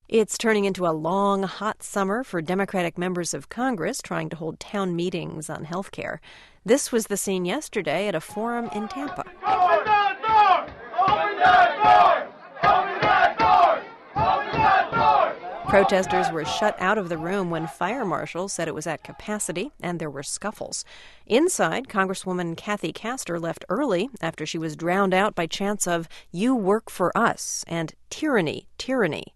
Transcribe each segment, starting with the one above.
It's turning into a long, hot summer for Democratic members of Congress trying to hold town meetings on health care. This was the scene yesterday at a forum in Tampa. Open that door! Open that door! Open that door! Open that door! Protesters were shut out of the room when fire marshals said it was at capacity, and there were scuffles. Inside, Congresswoman Kathy Castor left early after she was drowned out by chants of "You work for us" and "Tyranny, tyranny."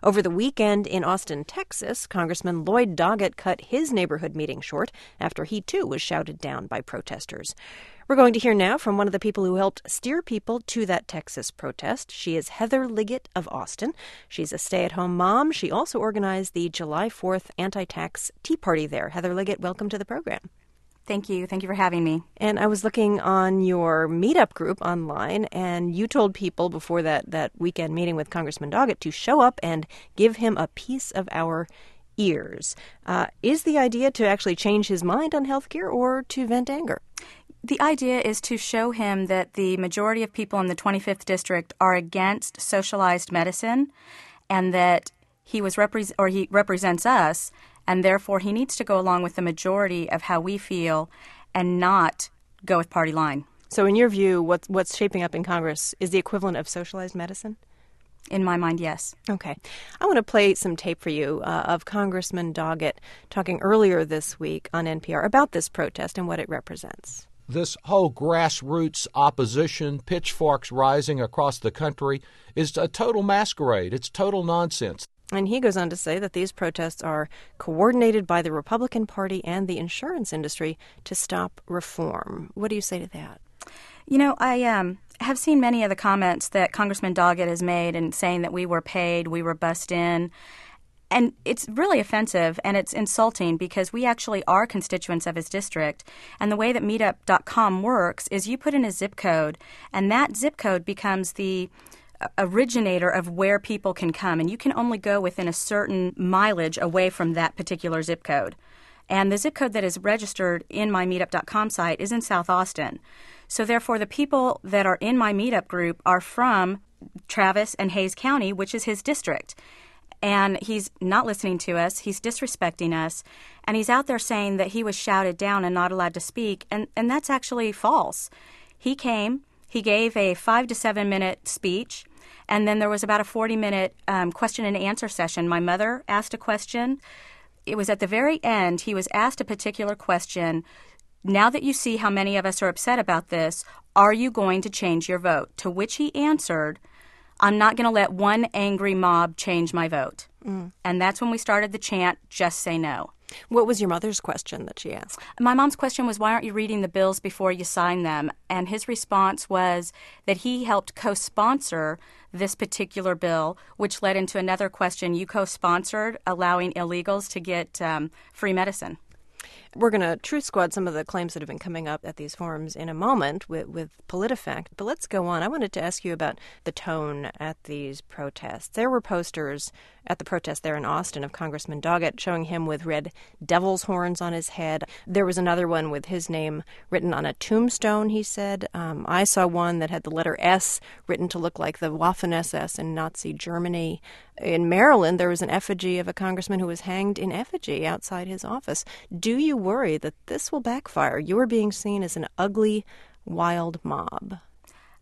Over the weekend in Austin, Texas, Congressman Lloyd Doggett cut his neighborhood meeting short after he, too, was shouted down by protesters. We're going to hear now from one of the people who helped steer people to that Texas protest. She is Heather Liggett of Austin. She's a stay-at-home mom. She also organized the July 4th anti-tax Tea Party there. Heather Liggett, welcome to the program. Thank you. Thank you for having me. And I was looking on your meetup group online, and you told people before that weekend meeting with Congressman Doggett to show up and give him a piece of our ears. Is the idea to actually change his mind on health care or to vent anger? The idea is to show him that the majority of people in the 25th District are against socialized medicine and that he represents us, and therefore he needs to go along with the majority of how we feel and not go with party line. So in your view, what's shaping up in Congress is the equivalent of socialized medicine? In my mind, yes. Okay. I want to play some tape for you of Congressman Doggett talking earlier this week on NPR about this protest and what it represents. This whole grassroots opposition, pitchforks rising across the country, is a total masquerade. It's total nonsense. And he goes on to say that these protests are coordinated by the Republican Party and the insurance industry to stop reform. What do you say to that? You know, I have seen many of the comments that Congressman Doggett has made and saying that we were paid, we were bussed in. And it's really offensive and it's insulting because we actually are constituents of his district. And the way that meetup.com works is you put in a zip code, and that zip code becomes the originator of where people can come. And you can only go within a certain mileage away from that particular zip code. And the zip code that is registered in my meetup.com site is in South Austin. So therefore, the people that are in my meetup group are from Travis and Hays County, which is his district. And he's not listening to us, he's disrespecting us, and he's out there saying that he was shouted down and not allowed to speak, and that's actually false. He came, he gave a 5 to 7 minute speech, and then there was about a 40-minute question and answer session. My mother asked a question. It was at the very end, he was asked a particular question. Now that you see how many of us are upset about this, are you going to change your vote? To which he answered, I'm not going to let one angry mob change my vote. And that's when we started the chant, just say no. What was your mother's question that she asked? My mom's question was, why aren't you reading the bills before you sign them? And his response was that he helped co-sponsor this particular bill, which led into another question. You co-sponsored allowing illegals to get free medicine. We're going to truth squad some of the claims that have been coming up at these forums in a moment with PolitiFact. But let's go on. I wanted to ask you about the tone at these protests. There were posters at the protest there in Austin of Congressman Doggett showing him with red devil's horns on his head. There was another one with his name written on a tombstone, he said. I saw one that had the letter S written to look like the Waffen-SS in Nazi Germany. In Maryland, there was an effigy of a congressman who was hanged in effigy outside his office. Do you worry that this will backfire? You are being seen as an ugly, wild mob.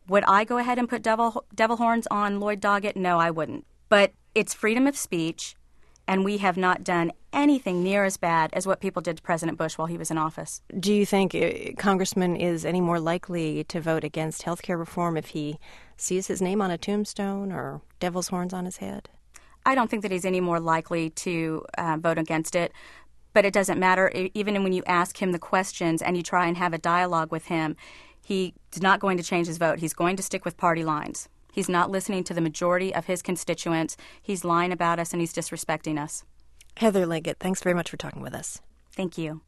Would I go ahead and put devil horns on Lloyd Doggett? No, I wouldn't. But it's freedom of speech, and we have not done anything near as bad as what people did to President Bush while he was in office. Do you think Congressman is any more likely to vote against health care reform if he sees his name on a tombstone or devil's horns on his head? I don't think that he's any more likely to vote against it, but it doesn't matter. Even when you ask him the questions and you try and have a dialogue with him, he's not going to change his vote. He's going to stick with party lines. He's not listening to the majority of his constituents. He's lying about us and he's disrespecting us. Heather Liggett, thanks very much for talking with us. Thank you.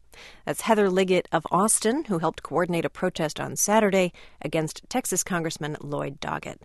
That's Heather Liggett of Austin, who helped coordinate a protest on Saturday against Texas Congressman Lloyd Doggett.